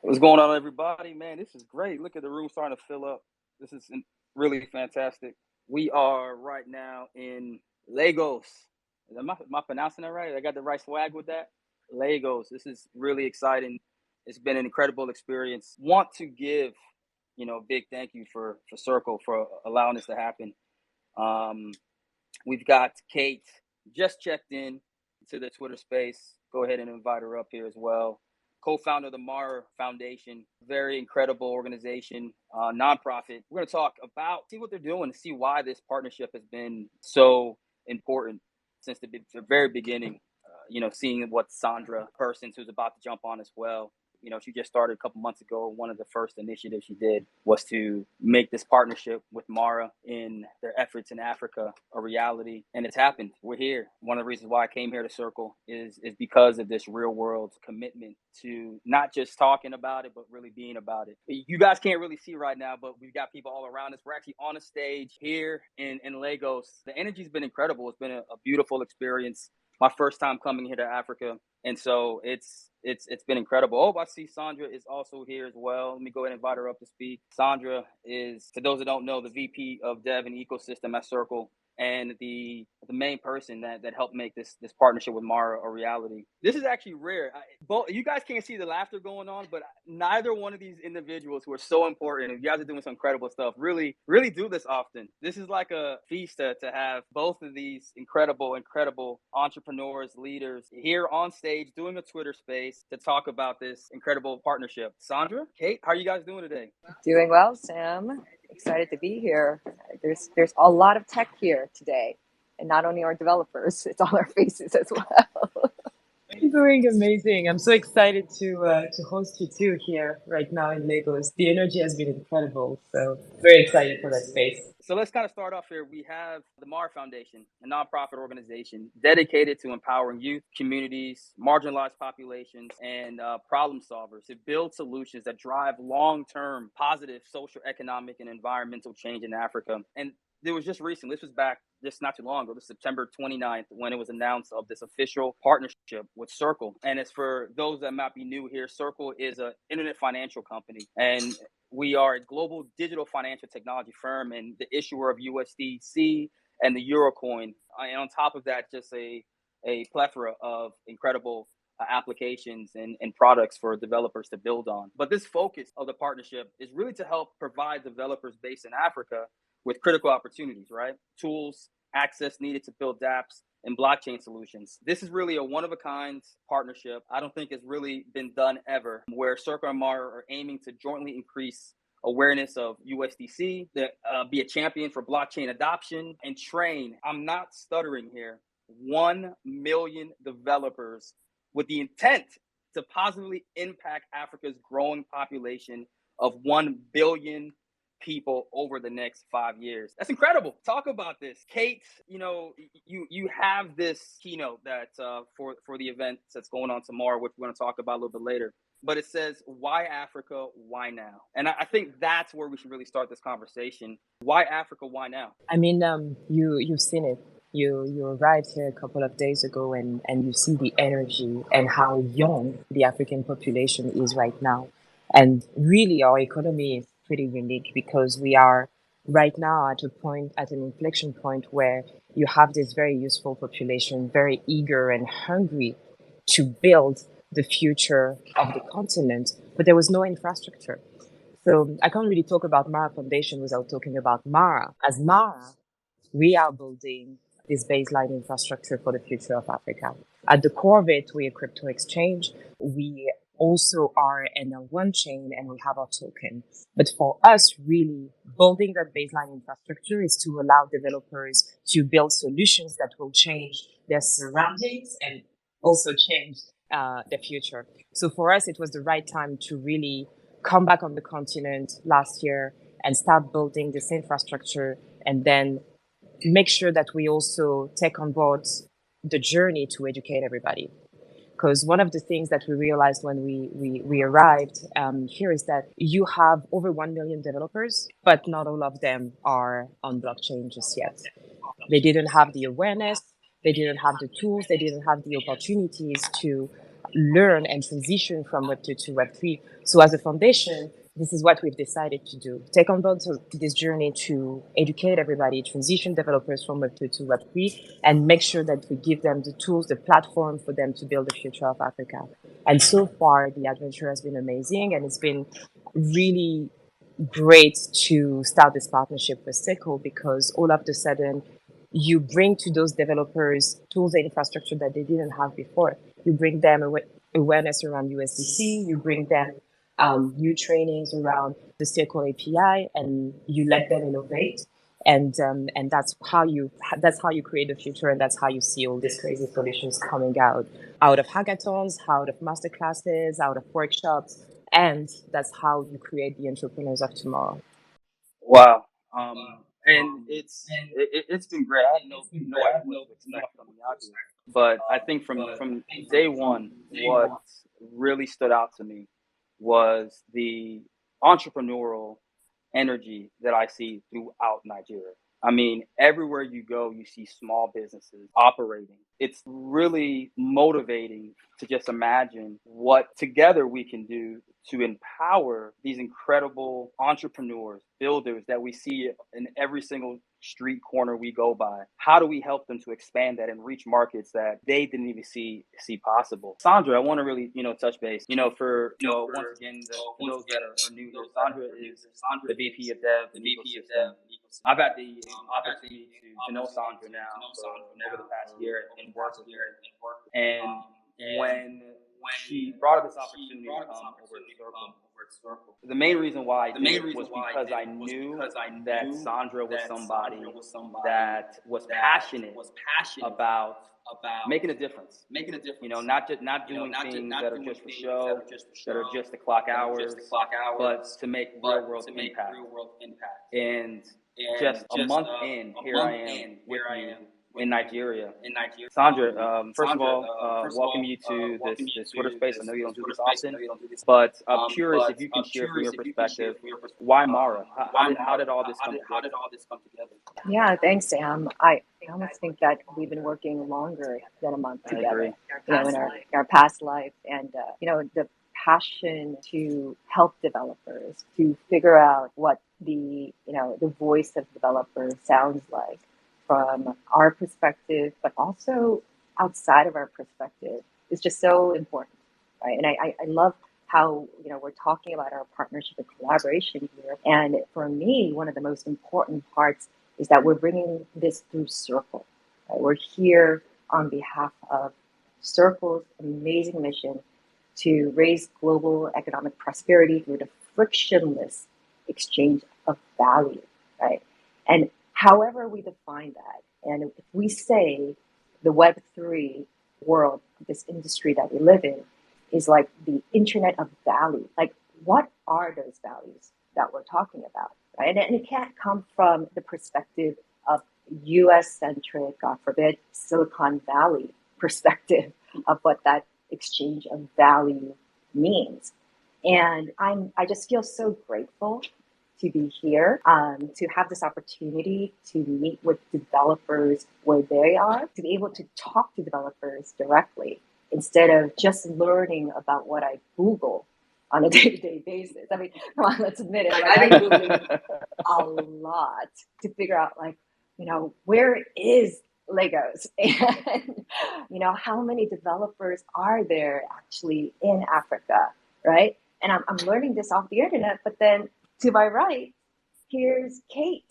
What's going on, everybody? Man, this is great. Look at the room starting to fill up. This is really fantastic. We are right now in Lagos. Am I pronouncing that right? I got the right swag with that? Lagos. This is really exciting. It's been an incredible experience. Want to give, big thank you for Circle for allowing this to happen. Um, we've got Kate just checked in to the Twitter space. Go ahead and invite her up here as well. Co-founder of the MARA Foundation, very incredible organization, nonprofit. We're going to talk about, see what they're doing, see why this partnership has been so important since the very beginning. Seeing what Sandra Persons, who's about to jump on as well, she just started a couple months ago. One of the first initiatives she did was to make this partnership with MARA in their efforts in Africa a reality. And it's happened. We're here. One of the reasons why I came here to Circle is because of this real world commitment to not just talking about it, but really being about it. You guys can't really see right now, but we've got people all around us. We're actually on a stage here in Lagos. The energy's been incredible. It's been a beautiful experience. My first time coming here to Africa. And so it's been incredible. Oh, I see Sandra is also here as well. Let me go ahead and invite her up to speak. Sandra is, for those that don't know, the VP of Dev and Ecosystem at Circle, and the main person that helped make this partnership with MARA a reality. This is actually rare. Both you guys can't see the laughter going on, but neither one of these individuals who are so important, and you guys are doing some incredible stuff, really do this often. This is like a feast to have both of these incredible entrepreneurs, leaders here on stage doing a Twitter space to talk about this incredible partnership. Sandra, Kate, how are you guys doing today? Doing well, Sam. Excited to be here. There's a lot of tech here today, and not only our developers, it's on our faces as well. Doing amazing. I'm so excited to host you too here right now in Lagos. The energy has been incredible, so very excited for that space. So let's kind of start off here. We have the MARA Foundation, a nonprofit organization dedicated to empowering youth, communities, marginalized populations, and problem solvers to build solutions that drive long-term positive social, economic, and environmental change in Africa. And there was just recently, this was back just not too long ago, this September 29th, when it was announced of this official partnership with Circle. And as for those that might be new here, Circle is an internet financial company. And we are a global digital financial technology firm and the issuer of USDC and the Eurocoin. And on top of that, just a plethora of incredible applications and products for developers to build on. But this focus of the partnership is really to help provide developers based in Africa with critical opportunities, right? Tools, access needed to build dApps and blockchain solutions. This is really a one-of-a-kind partnership. I don't think it's really been done ever, where Circle and MARA are aiming to jointly increase awareness of USDC, be a champion for blockchain adoption, and train, I'm not stuttering here, 1 million developers with the intent to positively impact Africa's growing population of 1 billion people over the next 5 years. That's incredible. Talk about this. Kate, you have this keynote that for the event that's going on tomorrow, which we're going to talk about a little bit later. But it says, why Africa, why now? And I think that's where we should really start this conversation. Why Africa, why now? I mean, you've seen it. You arrived here a couple of days ago and you see the energy and how young the African population is right now. And really our economy is pretty unique because we are right now at an inflection point where you have this very useful population, very eager and hungry to build the future of the continent, but there was no infrastructure. So I can't really talk about MARA Foundation without talking about MARA. As MARA, we are building this baseline infrastructure for the future of Africa. At the core of it, we're a crypto exchange. We also are an L1 chain and we have our token. But for us, really building that baseline infrastructure is to allow developers to build solutions that will change their surroundings and also change the future. So for us, it was the right time to really come back on the continent last year and start building this infrastructure and then make sure that we also take on board the journey to educate everybody. Because one of the things that we realized when we arrived here is that you have over 1 million developers, but not all of them are on blockchain just yet. They didn't have the awareness, they didn't have the tools, they didn't have the opportunities to learn and transition from Web 2 to Web 3. So as a foundation, this is what we've decided to do. Take on board this journey to educate everybody, transition developers from Web 2 to Web 3, and make sure that we give them the tools, the platform for them to build the future of Africa. And so far, the adventure has been amazing, and it's been really great to start this partnership with Seco, because all of a sudden you bring to those developers tools and infrastructure that they didn't have before. You bring them awareness around USDC, you bring them new trainings around the Seco API, and you let them innovate. And that's how you create the future, and that's how you see all these crazy solutions coming out of hackathons, out of masterclasses, out of workshops, and that's how you create the entrepreneurs of tomorrow. Wow. And it's been great. I had no idea what to expect coming out here. But I think from day one, what really stood out to me was the entrepreneurial energy that I see throughout Nigeria. I mean, everywhere you go, you see small businesses operating. It's really motivating to just imagine what together we can do to empower these incredible entrepreneurs, builders that we see in every single street corner we go by. How do we help them to expand that and reach markets that they didn't even see possible? Sandra, I want to really, touch base. For once again, for those that are new here, Sandra is the VP of Dev and Ecosystem. I've had the opportunity to know Sandra now for over the past year and work with her. And when she brought up this opportunity to come over to Circle, the main reason why I did it was because I knew that Sandra was somebody that was passionate about making a difference. Not doing things that are just for show, that are just to clock hours, but to make real world impact. And just a month in, here I am with you in Nigeria. Sandra, first of all, welcome you to this Twitter space. I know you don't do this often, but I'm curious if you can share from your perspective, why Mara? How did all this come together? Yeah, thanks, Sam. I almost think that we've been working longer than a month together, in our past life, and the passion to help developers to figure out what the voice of developers sounds like from our perspective, but also outside of our perspective, is just so important, right? And I love how we're talking about our partnership and collaboration here. And for me, one of the most important parts is that we're bringing this through Circle. Right? We're here on behalf of Circle's amazing mission to raise global economic prosperity through the frictionless exchange of value, right? And however we define that, and if we say the Web3 world, this industry that we live in, is like the internet of value, like what are those values that we're talking about, right? And it can't come from the perspective of US-centric, God forbid, Silicon Valley perspective of what that exchange of value means. And I just feel so grateful to be here, to have this opportunity to meet with developers where they are, to be able to talk to developers directly instead of just learning about what I Google on a day-to-day basis. I mean, come on, let's admit it. Like, I Google a lot to figure out, where is Legos? And, how many developers are there actually in Africa, right? And I'm learning this off the internet, but then to my right, here's Kate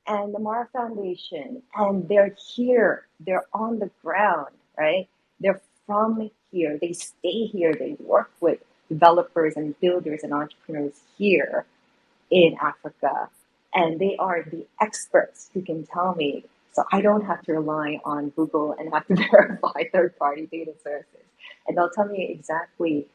and the MARA Foundation, and they're here, they're on the ground, right? They're from here, they stay here, they work with developers and builders and entrepreneurs here in Africa, and they are the experts who can tell me, so I don't have to rely on Google and have to verify third-party data sources. And they'll tell me exactly,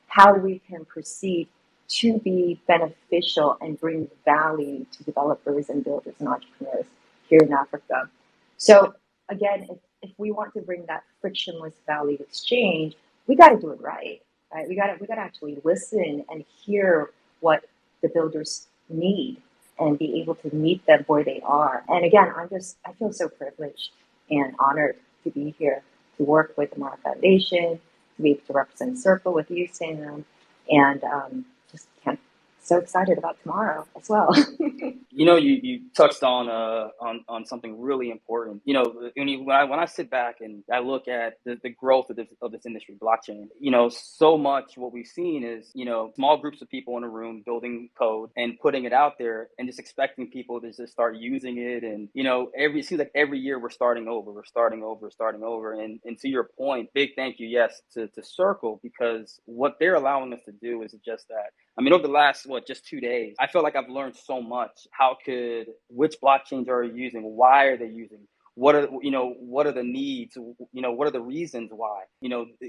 how we can proceed to be beneficial and bring value to developers and builders and entrepreneurs here in Africa. So again, if we want to bring that frictionless value exchange, we got to do it right? We got to actually listen and hear what the builders need and be able to meet them where they are. And again, I feel so privileged and honored to be here to work with the MARA Foundation, to be able to represent Circle with you, Sam, and just so excited about tomorrow as well. You touched on something really important. When I sit back and I look at the growth of this industry, blockchain, so much what we've seen is, small groups of people in a room building code and putting it out there and just expecting people to just start using it. And, it seems like every year we're starting over. And to your point, big thank you, yes, to Circle, because what they're allowing us to do is just that. I mean, over the last, just 2 days, I feel like I've learned so much. Which blockchains are you using? Why are they using? What are the needs? What are the reasons why,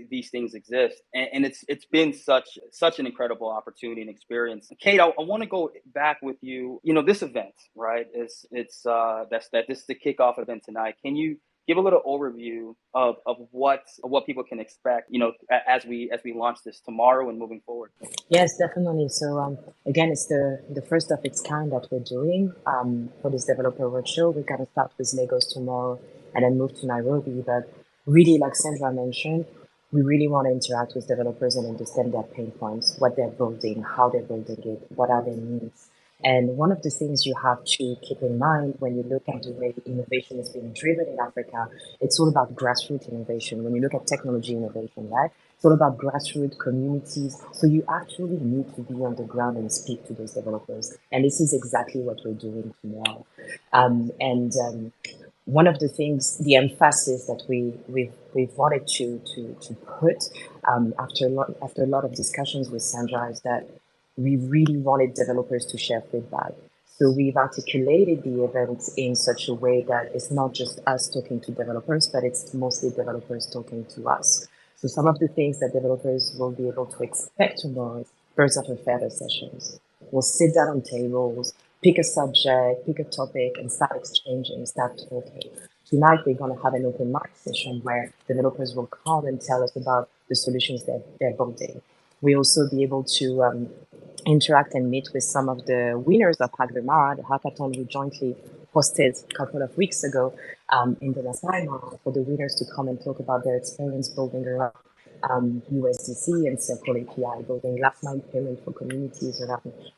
these things exist? And it's been such an incredible opportunity and experience. Kate, I want to go back with you. This event, right? This is the kickoff event tonight. Can you give a little overview of what people can expect, as we launch this tomorrow and moving forward? Yes, definitely. So again, it's the first of its kind that we're doing for this developer roadshow. We're gonna start with Lagos tomorrow and then move to Nairobi. But really, like Sandra mentioned, we really want to interact with developers and understand their pain points, what they're building, how they're building it, what are their needs. And one of the things you have to keep in mind when you look at the way innovation is being driven in Africa, it's all about grassroots innovation. When you look at technology innovation, right? It's all about grassroots communities. So you actually need to be on the ground and speak to those developers. And this is exactly what we're doing tomorrow. And one of the things, the emphasis that we've wanted to put after a lot of discussions with Sandra is that we really wanted developers to share feedback. So we've articulated the event in such a way that it's not just us talking to developers, but it's mostly developers talking to us. So some of the things that developers will be able to expect tomorrow is birds of a feather sessions. We'll sit down on tables, pick a subject, pick a topic, and start exchanging, start talking. Tonight, we're going to have an open mic session where developers will come and tell us about the solutions that they're building. We'll also be able to interact and meet with some of the winners of MARA, the hackathon we jointly hosted a couple of weeks ago in the Masai Mara, for the winners to come and talk about their experience building around USDC and Circle API, building last mile payment for communities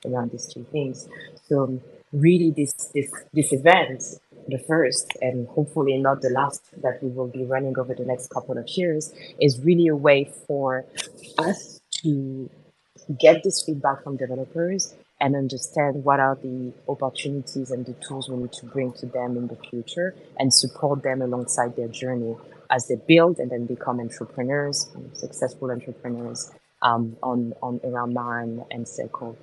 around these two things. So really this event, the first and hopefully not the last that we will be running over the next couple of years, is really a way for us to get this feedback from developers and understand what are the opportunities and the tools we need to bring to them in the future and support them alongside their journey as they build and then become entrepreneurs, successful entrepreneurs on around MARA and Circle.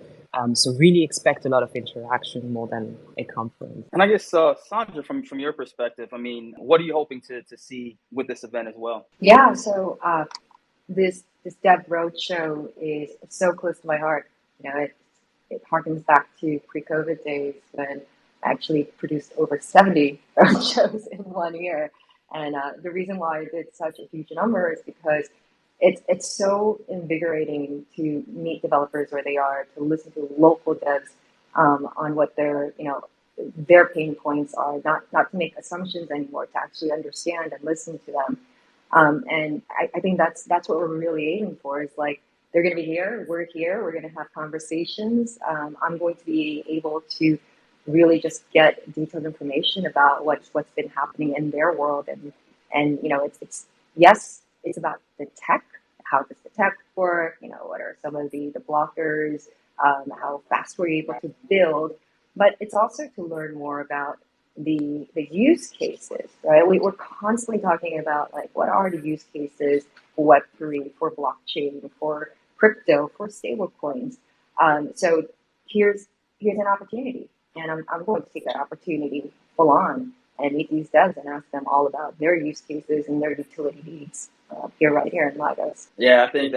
So really expect a lot of interaction more than a conference. And I guess, Sandra, from your perspective, I mean, what are you hoping to see with this event as well? Yeah, so this Dev Roadshow is so close to my heart. It harkens back to pre-COVID days when I actually produced over 70 roadshows in 1 year. And the reason why I did such a huge number is because it's so invigorating to meet developers where they are, to listen to local devs on what their pain points are, not to make assumptions anymore, to actually understand and listen to them. And I think that's what we're really aiming for, is like, they're going to be here, we're going to have conversations. I'm going to be able to really just get detailed information about what's been happening in their world. And it's yes, it's about the tech. How does the tech work? What are some of the blockers? How fast we're able to build. But it's also to learn more about the use cases, right? We're constantly talking about, like, what are the use cases for Web3, for blockchain, for crypto, for stable coins. So here's an opportunity, and I'm going to take that opportunity full on and meet these devs and ask them all about their use cases and their utility needs right here in Lagos. Yeah, I think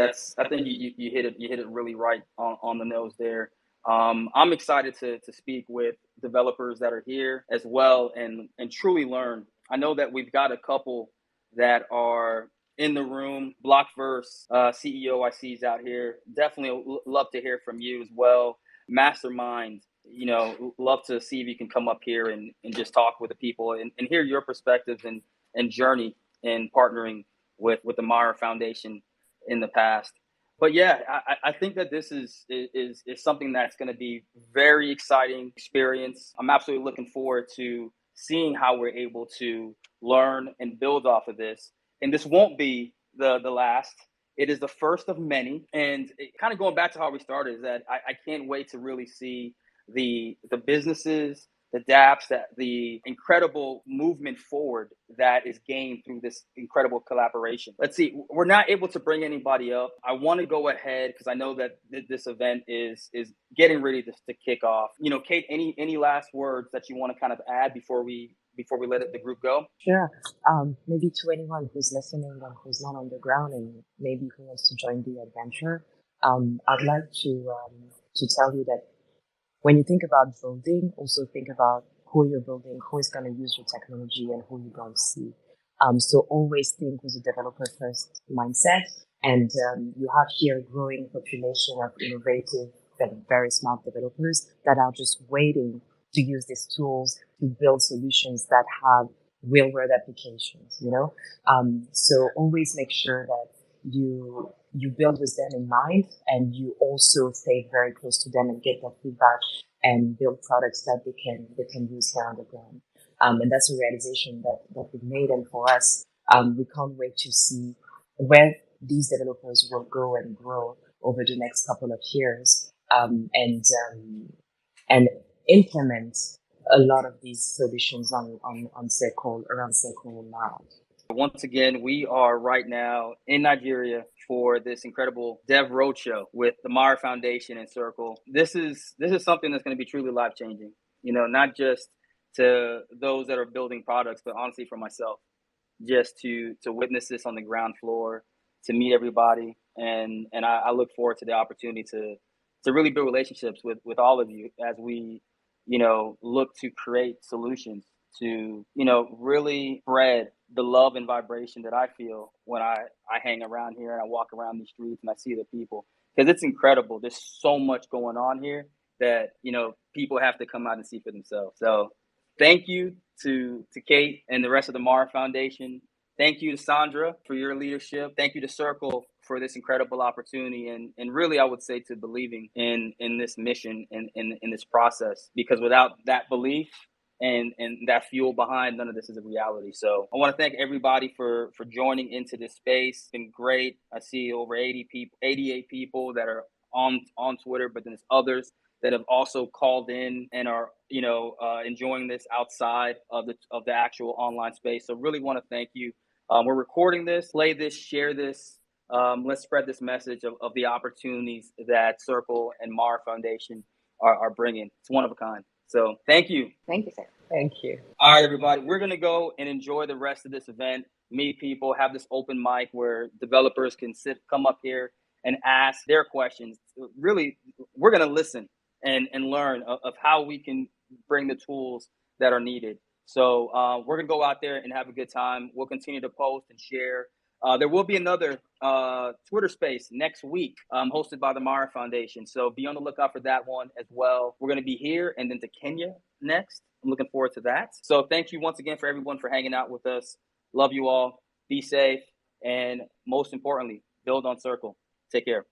you hit it really right on the nose there. I'm excited to speak with developers that are here as well and truly learn. I know that we've got a couple that are in the room. Blockverse CEO I see is out here. Definitely love to hear from you as well. Mastermind, love to see if you can come up here and just talk with the people and hear your perspectives and journey in partnering with the MARA Foundation in the past. But yeah, I think that this is something that's going to be very exciting experience. I'm absolutely looking forward to seeing how we're able to learn and build off of this. And this won't be the last. It is the first of many. And kind of going back to how we started, is that I can't wait to really see the businesses, the dApps, that the incredible movement forward that is gained through this incredible collaboration. Let's see, we're not able to bring anybody up. I want to go ahead because I know that this event is getting ready to kick off. You know, Kate, any last words that you want to kind of add before we let the group go? Sure. Maybe to anyone who's listening and who's not on the ground and maybe who wants to join the adventure, I'd like to tell you that when you think about building, also think about who you're building, who is going to use your technology, and who you're going to see. So always think with a developer first mindset. And you have here a growing population of innovative and very smart developers that are just waiting to use these tools to build solutions that have real world applications, you know? So always make sure that you build with them in mind, and you also stay very close to them and get their feedback and build products that they can use here on the ground. And that's a realization that we've made. And for us, we can't wait to see where these developers will go and grow over the next couple of years, and implement a lot of these solutions on Circle, around Circle and MARA. Once again, we are right now in Nigeria for this incredible Dev Roadshow with the MARA Foundation and Circle. This is something that's going to be truly life changing. You know, not just to those that are building products, but honestly for myself, just to witness this on the ground floor, to meet everybody, and I look forward to the opportunity to really build relationships with all of you as we, you know, look to create solutions to, you know, really spread the love and vibration that I feel when I hang around here and I walk around these streets and I see the people, because it's incredible. There's so much going on here that, you know, people have to come out and see for themselves. So thank you to Kate and the rest of the MARA Foundation. Thank you to Sandra for your leadership. Thank you to Circle for this incredible opportunity, and really I would say to believing in this mission and in this process, because without that belief and that fuel behind, none of this is a reality. So I want to thank everybody for joining into this space. It's been great. I see over 88 people that are on Twitter, but then there's others that have also called in and are, you know, enjoying this outside of the actual online space. So really want to thank you. We're recording this, play this, share this. Let's spread this message of the opportunities that Circle and MARA Foundation are bringing. It's one of a kind. So thank you. Thank you, sir. Thank you. All right, everybody. We're going to go and enjoy the rest of this event, meet people, have this open mic where developers can come up here and ask their questions. Really, we're going to listen and learn of how we can bring the tools that are needed. So we're going to go out there and have a good time. We'll continue to post and share. There will be another Twitter space next week hosted by the MARA Foundation. So be on the lookout for that one as well. We're going to be here and then to Kenya next. I'm looking forward to that. So thank you once again for everyone for hanging out with us. Love you all. Be safe. And most importantly, build on Circle. Take care.